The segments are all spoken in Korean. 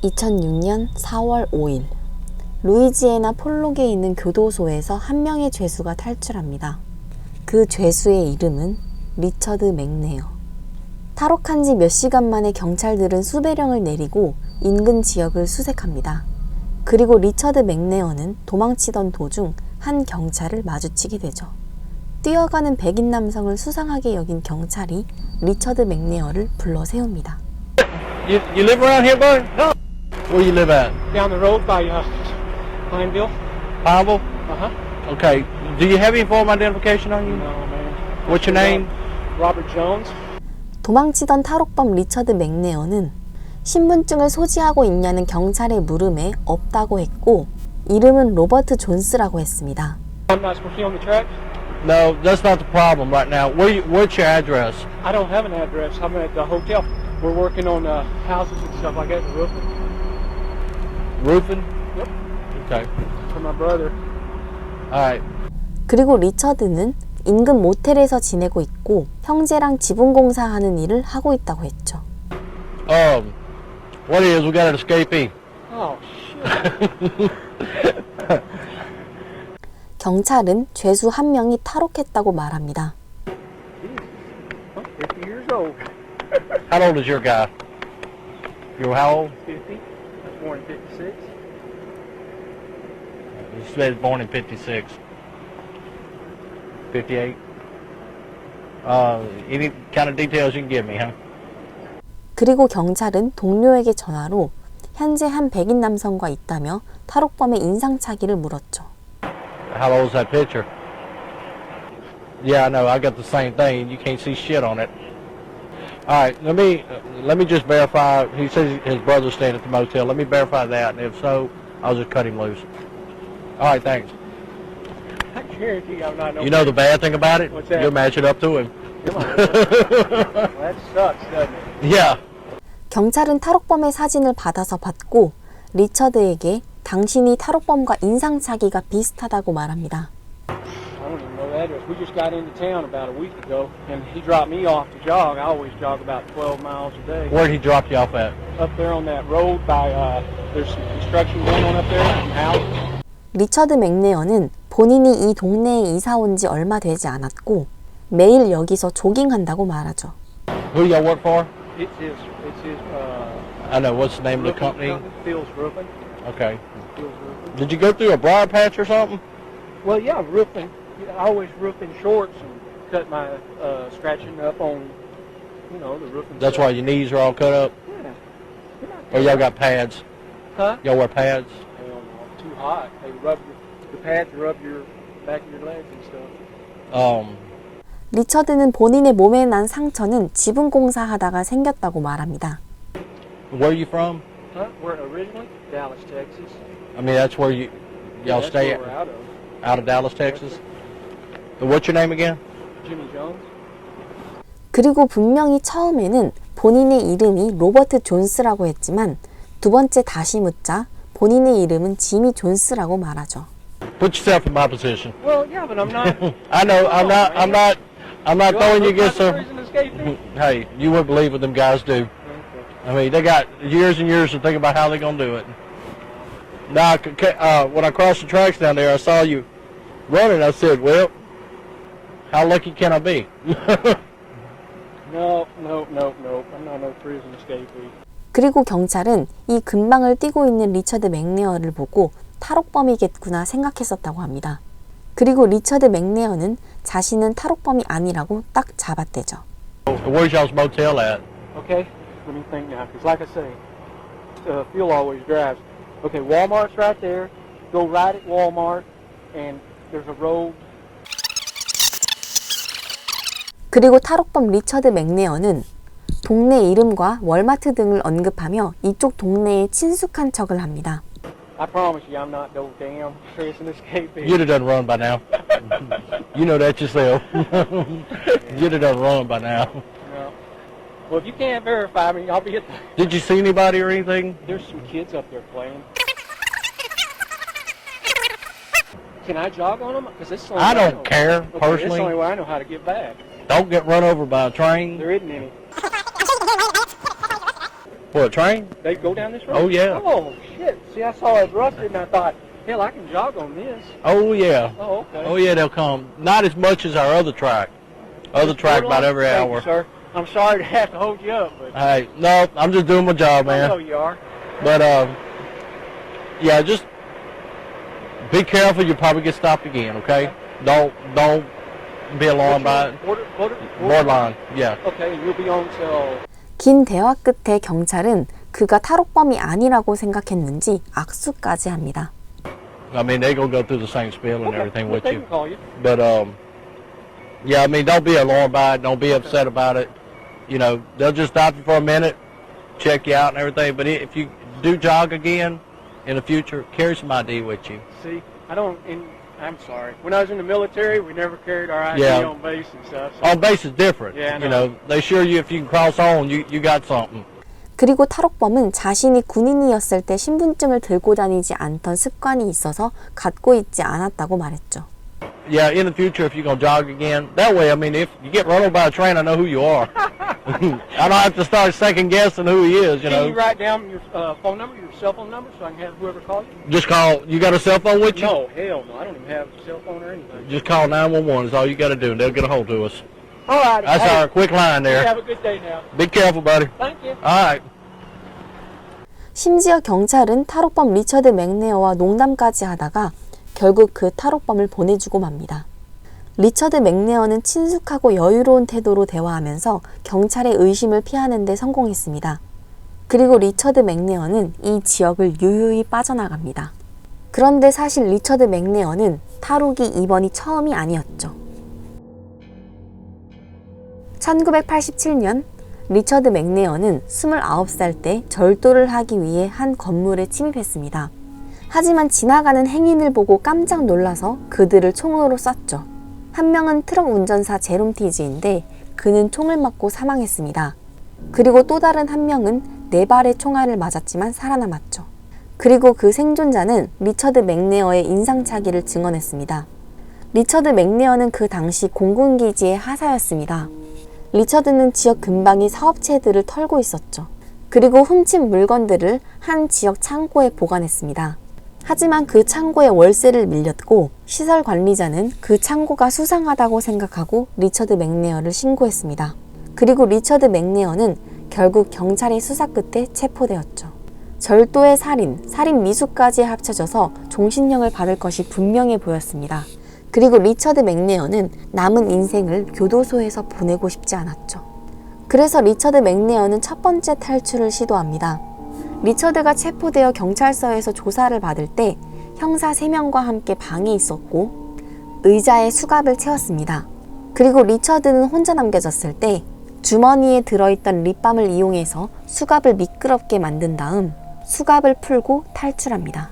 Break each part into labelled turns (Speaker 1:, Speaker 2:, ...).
Speaker 1: 2006년 4월 5일 루이지애나 폴록에 있는 교도소에서 한 명의 죄수가 탈출합니다. 그 죄수의 이름은 리처드 맥네어. 탈옥한 지 몇 시간 만에 경찰들은 수배령을 내리고 인근 지역을 수색합니다. 그리고 리처드 맥네어는 도망치던 도중 한 경찰을 마주치게 되죠. 뛰어가는 백인 남성을 수상하게 여긴 경찰이 리처드 맥네어를 불러 세웁니다.
Speaker 2: You live around here, bud? No. Where you live at?
Speaker 3: Down the road by Pineville.
Speaker 2: Pineville?
Speaker 3: Uh-huh.
Speaker 2: Okay. Do you have any form of identification on you?
Speaker 3: No, man.
Speaker 2: What's your name?
Speaker 3: Robert Jones.
Speaker 1: 도망치던 탈옥범 리처드 맥네어는 신분증을 소지하고 있냐는 경찰의 물음에 없다고 했고 이름은 로버트 존스라고 했습니다.
Speaker 3: I'm not supposed to be on the track.
Speaker 2: No, that's not the problem right now. What's your address?
Speaker 3: I don't have an address. I'm at the hotel. We're working on houses and stuff like that, the roofing.
Speaker 2: Roofing?
Speaker 3: Yep.
Speaker 2: Okay.
Speaker 3: For my brother.
Speaker 2: All right.
Speaker 1: 그리고 리처드는 인근 모텔에서 지내고 있고 형제랑 지붕 공사하는 일을 하고 있다고 했죠.
Speaker 2: What it is, we got an escapee.
Speaker 3: Oh, shit.
Speaker 1: 경찰은 죄수 한 명이 탈옥했다고 말합니다.
Speaker 3: 50 years old.
Speaker 2: How old is your guy? You're how old?
Speaker 3: 50. I was born in 56.
Speaker 2: You said born in 56. 58. Any kind of details you can give me, huh?
Speaker 1: 그리고 경찰은 동료에게 전화로 현재 한 백인 남성과 있다며 탈옥범의 인상착의를 물었죠.
Speaker 2: How old is that picture? Yeah, I know. I got the same thing. You can't see shit on it. All right, let me just verify. He says his brother's staying at the motel. Let me verify that, and if so, I'll just cut him loose. All right, thanks.
Speaker 3: I guarantee you I'm not no.
Speaker 2: You know the bad thing about it?
Speaker 3: What's that?
Speaker 2: You'll match it up to him.
Speaker 3: Come on. Well, that sucks, doesn't it?
Speaker 2: Yeah.
Speaker 1: 경찰은 탈옥범의 사진을 받아서 받고 리처드에게 당신이 탈옥범과 인상착의가 비슷하다고 말합니다.
Speaker 3: I don't even know the address. We just got into town about a week ago, and he dropped me off to jog. I always jog about 12 miles a day.
Speaker 2: Where'd he drop you off at?
Speaker 3: Up there on that road by, there's some construction going on up there, some houses.
Speaker 1: 리처드 맥네어는 본인이 이 동네에 이사 온 지 얼마 되지 않았고 매일 여기서 조깅한다고 말하죠.
Speaker 2: Who do y'all work for?
Speaker 3: It's his,
Speaker 2: I know. What's the name of the company?
Speaker 3: Phil's Roofing.
Speaker 2: Okay.
Speaker 3: Phil's Roofing.
Speaker 2: Did you go through a briar patch or something?
Speaker 3: Well, yeah, roofing. I always roof in shorts and cut my, scratching up on, you know, the roofing.
Speaker 2: That's why your knees are all cut up?
Speaker 3: Yeah.
Speaker 2: Or y'all got pads?
Speaker 3: Huh?
Speaker 2: Y'all wear pads?
Speaker 3: Hell no, too hot. They the pads rub your back of your legs and stuff.
Speaker 1: 리처드는 본인의 몸에 난 상처는 지붕 공사하다가 생겼다고 말합니다.
Speaker 2: Where are you from?
Speaker 3: Huh? We're originally Dallas, Texas.
Speaker 2: I mean, that's where y'all
Speaker 3: That's
Speaker 2: stay
Speaker 3: where we're out of.
Speaker 2: out of Dallas, Texas? What's your name again?
Speaker 3: Jimmy Jones.
Speaker 1: 그리고 분명히 처음에는 본인의 이름이 로버트 존스라고 했지만 두 번째 다시 묻자 본인의 이름은 지미 존스라고 말하죠.
Speaker 2: Put yourself in my position.
Speaker 3: Well, yeah, but I'm not.
Speaker 2: I know, I'm not throwing you against them.
Speaker 3: Prison escapee.
Speaker 2: Hey, you wouldn't believe what them guys do. I mean, they got years and years to think about how they're going to do it. Now, when I crossed the tracks down there, I saw you running. I said, well, how lucky can I be?
Speaker 3: No. I'm not no prison escapee.
Speaker 1: 그리고 경찰은 이 근방을 뛰고 있는 리처드 맥네어를 보고 탈옥범이겠구나 생각했었다고 합니다. 그리고 리처드 맥네어는 자신은 탈옥범이 아니라고 딱 잡아떼죠.
Speaker 2: Where's y'all's motel at?
Speaker 3: Okay, let me think now, because like I say, Phil always drives. Okay, Walmart's right there. Go right at Walmart, and there's a road.
Speaker 1: 그리고 탈옥범 리처드 맥네어는 동네 이름과 월마트 등을 언급하며 이쪽 동네에 친숙한 척을 합니다.
Speaker 3: I promise you, I'm not no damn prison escapee.
Speaker 2: You'd have done run by now. You know that yourself. You'd have done run by now.
Speaker 3: No. Well, if you can't verify me, I'll be at the...
Speaker 2: Did you see anybody or anything?
Speaker 3: There's some kids up there playing. Can I jog on them? Because this is the only
Speaker 2: I
Speaker 3: way
Speaker 2: don't care,
Speaker 3: Okay, this is
Speaker 2: personally.
Speaker 3: the only way I know how to get back.
Speaker 2: Don't get run over by a train.
Speaker 3: There isn't any.
Speaker 2: What, train?
Speaker 3: They go down this road?
Speaker 2: Oh, yeah.
Speaker 3: Oh, shit. See, I saw it rusted and I thought, hell, I can jog on this.
Speaker 2: Oh, yeah.
Speaker 3: Oh, okay.
Speaker 2: Oh, yeah, they'll come. Not as much as our other track. Other track about every
Speaker 3: Thank
Speaker 2: hour.
Speaker 3: you, sir. I'm sorry to have to hold you up, but
Speaker 2: Hey, no, I'm just doing my job,
Speaker 3: I know
Speaker 2: man.
Speaker 3: you are.
Speaker 2: But, yeah, just be careful. You'll probably get stopped again, okay? Don't be alarmed by it. Borderline, yeah.
Speaker 3: Okay, and you'll be on till...
Speaker 1: 긴 대화 끝에 경찰은 그가 탈옥범이 아니라고 생각했는지 악수까지 합니다.
Speaker 2: I mean, they're going to go through the same spiel and
Speaker 3: Okay,
Speaker 2: everything
Speaker 3: well,
Speaker 2: with
Speaker 3: they
Speaker 2: you.
Speaker 3: can call you.
Speaker 2: But, yeah, I mean, don't be alarmed by it. Don't be upset about it. You know, they'll just stop you for a minute, check you out and everything. But if you do jog again in the future, carry some ID with you.
Speaker 3: See, I'm sorry. When I was in the military, we never carried our ID
Speaker 2: Yeah.
Speaker 3: on base and stuff. So.
Speaker 2: On base is different.
Speaker 3: Yeah, I
Speaker 2: you
Speaker 3: know.
Speaker 2: know, they assure you if you can cross on, you got something.
Speaker 1: 그리고 탈옥범은 자신이 군인이었을 때 신분증을 들고 다니지 않던 습관이 있어서 갖고 있지 않았다고 말했죠.
Speaker 2: Yeah, in the future, if you're going to jog again, that way, I mean, if you get run over by a train, I know who you are. I don't have to start second guessing who he is, you
Speaker 3: Can you
Speaker 2: know.
Speaker 3: write down your phone number, your cell phone number, so I can have whoever calls you?
Speaker 2: Just call, you got a cell phone with you?
Speaker 3: No, hell no. I don't even have a cell phone or anything.
Speaker 2: Just call 911 is all you got to do, and they'll get a hold of us.
Speaker 3: All right.
Speaker 2: That's our quick line
Speaker 3: You
Speaker 2: there.
Speaker 3: have a good day now.
Speaker 2: Be careful, buddy.
Speaker 3: Thank you.
Speaker 2: All right.
Speaker 1: 심지어 경찰은 탈옥범 리처드 맥네어와 농담까지 하다가 결국 그 탈옥범을 보내주고 맙니다. 리처드 맥네어는 친숙하고 여유로운 태도로 대화하면서 경찰의 의심을 피하는 데 성공했습니다. 그리고 리처드 맥네어는 이 지역을 유유히 빠져나갑니다. 그런데 사실 리처드 맥네어는 탈옥이 이번이 처음이 아니었죠. 1987년 리처드 맥네어는 29살 때 절도를 하기 위해 한 건물에 침입했습니다. 하지만 지나가는 행인을 보고 깜짝 놀라서 그들을 총으로 쐈죠. 한 명은 트럭 운전사 제롬 티즈인데 그는 총을 맞고 사망했습니다. 그리고 또 다른 한 명은 4발의 총알을 맞았지만 살아남았죠. 그리고 그 생존자는 리처드 맥네어의 인상착의를 증언했습니다. 리처드 맥네어는 그 당시 공군기지의 하사였습니다. 리처드는 지역 근방의 사업체들을 털고 있었죠. 그리고 훔친 물건들을 한 지역 창고에 보관했습니다. 하지만 그 창고에 월세를 밀렸고 시설 관리자는 그 창고가 수상하다고 생각하고 리처드 맥네어를 신고했습니다. 그리고 리처드 맥네어는 결국 경찰의 수사 끝에 체포되었죠. 절도의 살인 미수까지 합쳐져서 종신형을 받을 것이 분명해 보였습니다. 그리고 리처드 맥네어는 남은 인생을 교도소에서 보내고 싶지 않았죠. 그래서 리처드 맥네어는 첫 번째 탈출을 시도합니다. 리처드가 체포되어 경찰서에서 조사를 받을 때 형사 3명과 함께 방에 있었고 의자에 수갑을 채웠습니다. 그리고 리처드는 혼자 남겨졌을 때 주머니에 들어있던 립밤을 이용해서 수갑을 미끄럽게 만든 다음 수갑을 풀고 탈출합니다.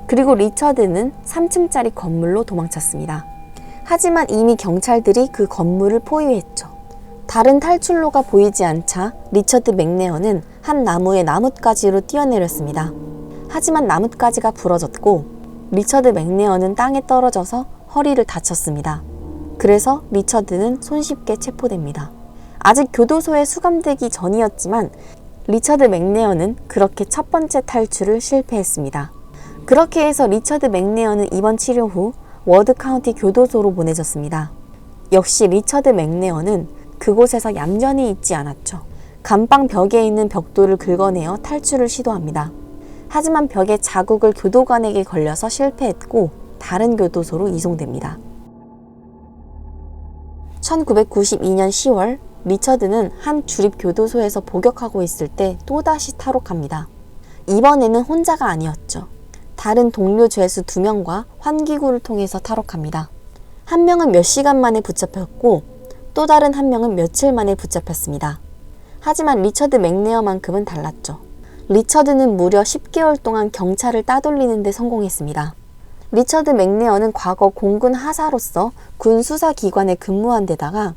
Speaker 1: 그리고 리처드는 3층짜리 건물로 도망쳤습니다. 하지만 이미 경찰들이 그 건물을 포위했죠. 다른 탈출로가 보이지 않자 리처드 맥네어는 한 나무의 나뭇가지로 뛰어내렸습니다. 하지만 나뭇가지가 부러졌고 리처드 맥네어는 땅에 떨어져서 허리를 다쳤습니다. 그래서 리처드는 손쉽게 체포됩니다. 아직 교도소에 수감되기 전이었지만 리처드 맥네어는 그렇게 첫 번째 탈출을 실패했습니다. 그렇게 해서 리처드 맥네어는 입원 치료 후 워드 카운티 교도소로 보내졌습니다. 역시 리처드 맥네어는 그곳에서 얌전히 있지 않았죠. 감방 벽에 있는 벽돌을 긁어내어 탈출을 시도합니다. 하지만 벽에 자국을 교도관에게 걸려서 실패했고 다른 교도소로 이송됩니다. 1992년 10월 리처드는 한 주립교도소에서 복역하고 있을 때 또다시 탈옥합니다. 이번에는 혼자가 아니었죠. 다른 동료 죄수 2명과 환기구를 통해서 탈옥합니다. 한 명은 몇 시간 만에 붙잡혔고 또 다른 한 명은 며칠 만에 붙잡혔습니다. 하지만 리처드 맥네어만큼은 달랐죠. 리처드는 무려 10개월 동안 경찰을 따돌리는 데 성공했습니다. 리처드 맥네어는 과거 공군 하사로서 군 수사기관에 근무한 데다가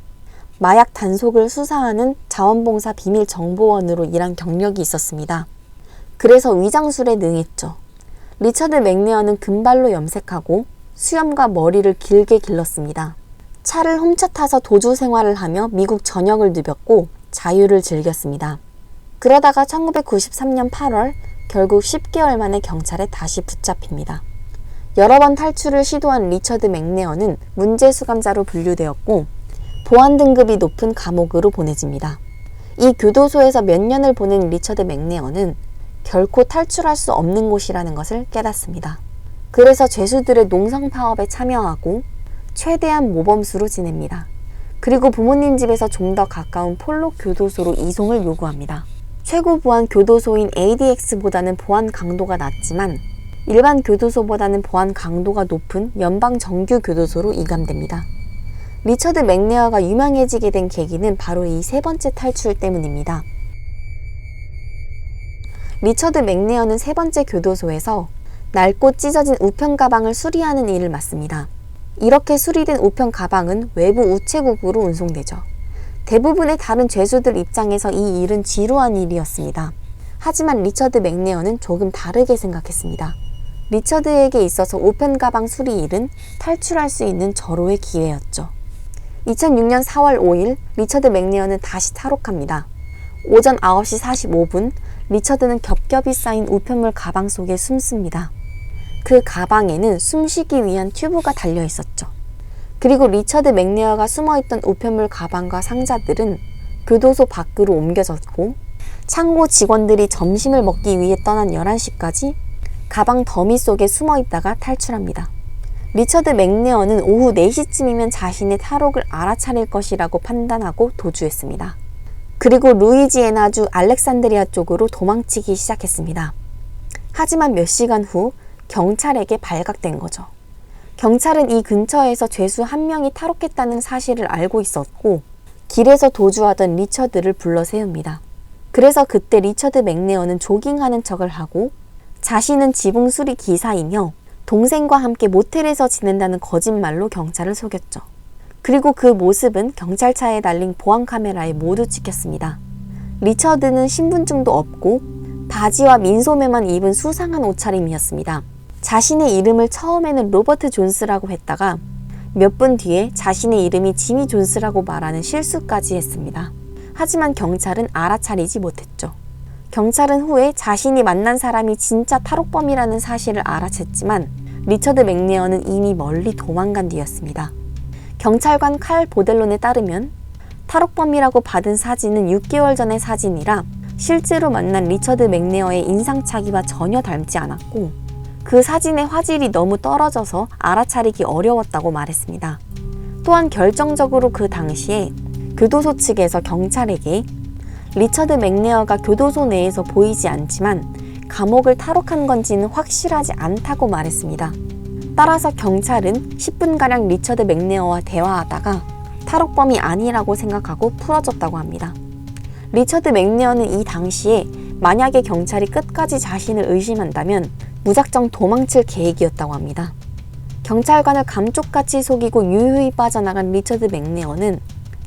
Speaker 1: 마약 단속을 수사하는 자원봉사 비밀정보원으로 일한 경력이 있었습니다. 그래서 위장술에 능했죠. 리처드 맥네어는 금발로 염색하고 수염과 머리를 길게 길렀습니다. 차를 훔쳐 타서 도주 생활을 하며 미국 전역을 누볐고 자유를 즐겼습니다. 그러다가 1993년 8월 결국 10개월 만에 경찰에 다시 붙잡힙니다. 여러 번 탈출을 시도한 리처드 맥네어는 문제 수감자로 분류되었고 보안 등급이 높은 감옥으로 보내집니다. 이 교도소에서 몇 년을 보낸 리처드 맥네어는 결코 탈출할 수 없는 곳이라는 것을 깨닫습니다. 그래서 죄수들의 농성 파업에 참여하고 최대한 모범수로 지냅니다. 그리고 부모님 집에서 좀 더 가까운 폴록 교도소로 이송을 요구합니다. 최고 보안 교도소인 ADX보다는 보안 강도가 낮지만 일반 교도소보다는 보안 강도가 높은 연방 정규 교도소로 이감됩니다. 리처드 맥네어가 유명해지게 된 계기는 바로 이 세 번째 탈출 때문입니다. 리처드 맥네어는 세 번째 교도소에서 낡고 찢어진 우편 가방을 수리하는 일을 맡습니다. 이렇게 수리된 우편 가방은 외부 우체국으로 운송되죠. 대부분의 다른 죄수들 입장에서 이 일은 지루한 일이었습니다. 하지만 리처드 맥네어는 조금 다르게 생각했습니다. 리처드에게 있어서 우편 가방 수리 일은 탈출할 수 있는 절호의 기회였죠. 2006년 4월 5일 리처드 맥네어는 다시 탈옥합니다. 오전 9시 45분 리처드는 겹겹이 쌓인 우편물 가방 속에 숨습니다. 그 가방에는 숨쉬기 위한 튜브가 달려 있었죠. 그리고 리처드 맥네어가 숨어있던 우편물 가방과 상자들은 교도소 밖으로 옮겨졌고 창고 직원들이 점심을 먹기 위해 떠난 11시까지 가방 더미 속에 숨어있다가 탈출합니다. 리처드 맥네어는 오후 4시쯤이면 자신의 탈옥을 알아차릴 것이라고 판단하고 도주했습니다. 그리고 루이지애나주 알렉산드리아 쪽으로 도망치기 시작했습니다. 하지만 몇 시간 후 경찰에게 발각된 거죠. 경찰은 이 근처에서 죄수 한 명이 탈옥했다는 사실을 알고 있었고 길에서 도주하던 리처드를 불러 세웁니다. 그래서 그때 리처드 맥네어는 조깅하는 척을 하고 자신은 지붕 수리 기사이며 동생과 함께 모텔에서 지낸다는 거짓말로 경찰을 속였죠. 그리고 그 모습은 경찰차에 달린 보안 카메라에 모두 찍혔습니다. 리처드는 신분증도 없고 바지와 민소매만 입은 수상한 옷차림이었습니다. 자신의 이름을 처음에는 로버트 존스라고 했다가 몇 분 뒤에 자신의 이름이 지미 존스라고 말하는 실수까지 했습니다. 하지만 경찰은 알아차리지 못했죠. 경찰은 후에 자신이 만난 사람이 진짜 탈옥범이라는 사실을 알아챘지만 리처드 맥네어는 이미 멀리 도망간 뒤였습니다. 경찰관 칼 보델론에 따르면 탈옥범이라고 받은 사진은 6개월 전의 사진이라 실제로 만난 리처드 맥네어의 인상착의와 전혀 닮지 않았고 그 사진의 화질이 너무 떨어져서 알아차리기 어려웠다고 말했습니다. 또한 결정적으로 그 당시에 교도소 측에서 경찰에게 리처드 맥네어가 교도소 내에서 보이지 않지만 감옥을 탈옥한 건지는 확실하지 않다고 말했습니다. 따라서 경찰은 10분가량 리처드 맥네어와 대화하다가 탈옥범이 아니라고 생각하고 풀어줬다고 합니다. 리처드 맥네어는 이 당시에 만약에 경찰이 끝까지 자신을 의심한다면 무작정 도망칠 계획이었다고 합니다. 경찰관을 감쪽같이 속이고 유유히 빠져나간 리처드 맥네어는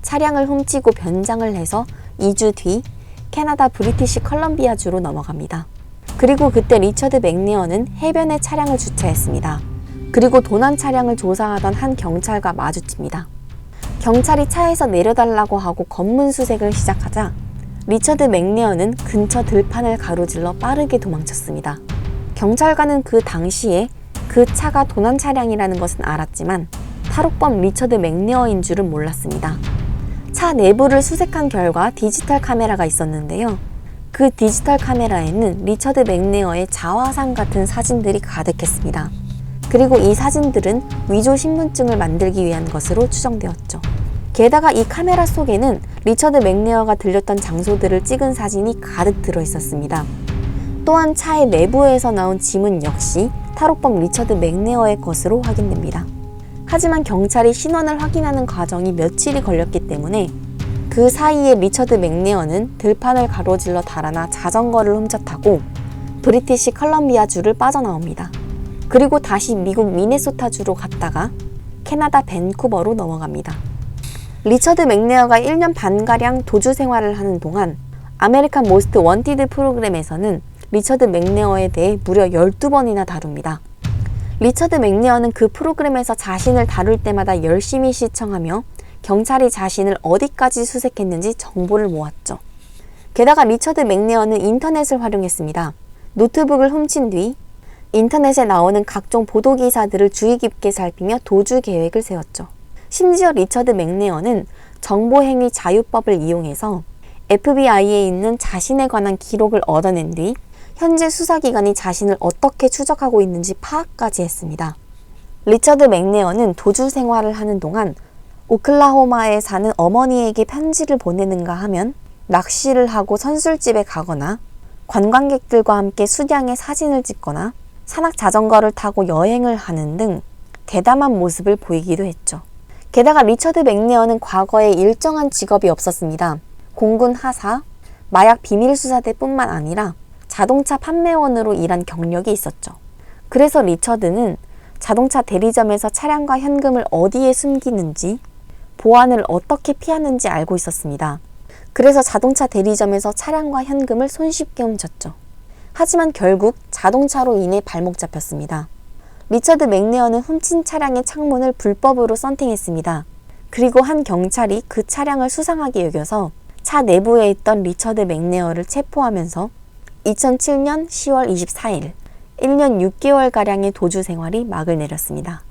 Speaker 1: 차량을 훔치고 변장을 해서 2주 뒤 캐나다 브리티시 컬럼비아주로 넘어갑니다. 그리고 그때 리처드 맥네어는 해변에 차량을 주차했습니다. 그리고 도난 차량을 조사하던 한 경찰과 마주칩니다. 경찰이 차에서 내려달라고 하고 검문 수색을 시작하자 리처드 맥네어는 근처 들판을 가로질러 빠르게 도망쳤습니다. 경찰관은 그 당시에 그 차가 도난 차량이라는 것은 알았지만 탈옥범 리처드 맥네어인 줄은 몰랐습니다. 차 내부를 수색한 결과 디지털 카메라가 있었는데요. 그 디지털 카메라에는 리처드 맥네어의 자화상 같은 사진들이 가득했습니다. 그리고 이 사진들은 위조 신분증을 만들기 위한 것으로 추정되었죠. 게다가 이 카메라 속에는 리처드 맥네어가 들렸던 장소들을 찍은 사진이 가득 들어 있었습니다. 또한 차의 내부에서 나온 지문 역시 탈옥범 리처드 맥네어의 것으로 확인됩니다. 하지만 경찰이 신원을 확인하는 과정이 며칠이 걸렸기 때문에 그 사이에 리처드 맥네어는 들판을 가로질러 달아나 자전거를 훔쳐 타고 브리티시 컬럼비아주를 빠져나옵니다. 그리고 다시 미국 미네소타주로 갔다가 캐나다 밴쿠버로 넘어갑니다. 리처드 맥네어가 1년 반가량 도주 생활을 하는 동안 아메리칸 모스트 원티드 프로그램에서는 리처드 맥네어에 대해 무려 12번이나 다룹니다. 리처드 맥네어는 그 프로그램에서 자신을 다룰 때마다 열심히 시청하며 경찰이 자신을 어디까지 수색했는지 정보를 모았죠. 게다가 리처드 맥네어는 인터넷을 활용했습니다. 노트북을 훔친 뒤 인터넷에 나오는 각종 보도기사들을 주의 깊게 살피며 도주 계획을 세웠죠. 심지어 리처드 맥네어는 정보행위 자유법을 이용해서 FBI에 있는 자신에 관한 기록을 얻어낸 뒤 현재 수사기관이 자신을 어떻게 추적하고 있는지 파악까지 했습니다. 리처드 맥네어는 도주 생활을 하는 동안 오클라호마에 사는 어머니에게 편지를 보내는가 하면 낚시를 하고 선술집에 가거나 관광객들과 함께 수량의 사진을 찍거나 산악 자전거를 타고 여행을 하는 등 대담한 모습을 보이기도 했죠. 게다가 리처드 맥네어는 과거에 일정한 직업이 없었습니다. 공군 하사, 마약 비밀수사대뿐만 아니라 자동차 판매원으로 일한 경력이 있었죠. 그래서 리처드는 자동차 대리점에서 차량과 현금을 어디에 숨기는지, 보안을 어떻게 피하는지 알고 있었습니다. 그래서 자동차 대리점에서 차량과 현금을 손쉽게 훔쳤죠. 하지만 결국 자동차로 인해 발목 잡혔습니다. 리처드 맥네어는 훔친 차량의 창문을 불법으로 썬팅했습니다. 그리고 한 경찰이 그 차량을 수상하게 여겨서 차 내부에 있던 리처드 맥네어를 체포하면서 2007년 10월 24일, 1년 6개월가량의 도주 생활이 막을 내렸습니다.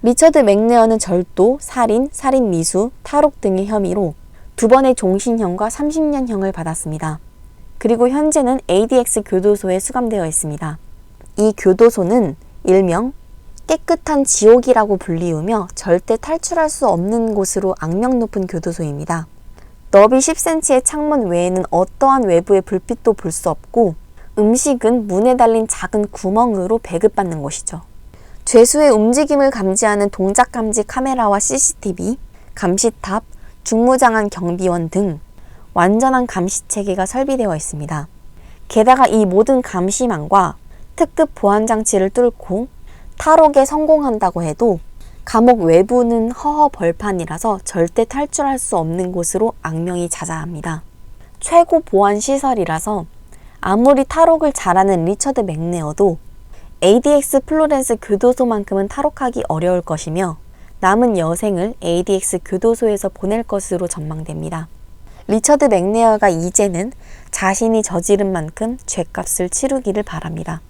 Speaker 1: 리처드 맥네어는 절도, 살인, 살인미수, 탈옥 등의 혐의로 2번의 종신형과 30년형을 받았습니다. 그리고 현재는 ADX 교도소에 수감되어 있습니다. 이 교도소는 일명 깨끗한 지옥이라고 불리우며 절대 탈출할 수 없는 곳으로 악명 높은 교도소입니다. 너비 10cm의 창문 외에는 어떠한 외부의 불빛도 볼 수 없고 음식은 문에 달린 작은 구멍으로 배급받는 곳이죠. 죄수의 움직임을 감지하는 동작 감지 카메라와 CCTV, 감시탑, 중무장한 경비원 등 완전한 감시 체계가 설비되어 있습니다. 게다가 이 모든 감시망과 특급 보안 장치를 뚫고 탈옥에 성공한다고 해도 감옥 외부는 허허 벌판이라서 절대 탈출할 수 없는 곳으로 악명이 자자합니다. 최고 보안 시설이라서 아무리 탈옥을 잘하는 리처드 맥네어도 ADX 플로렌스 교도소만큼은 탈옥하기 어려울 것이며 남은 여생을 ADX 교도소에서 보낼 것으로 전망됩니다. 리처드 맥네어가 이제는 자신이 저지른 만큼 죗값을 치르기를 바랍니다.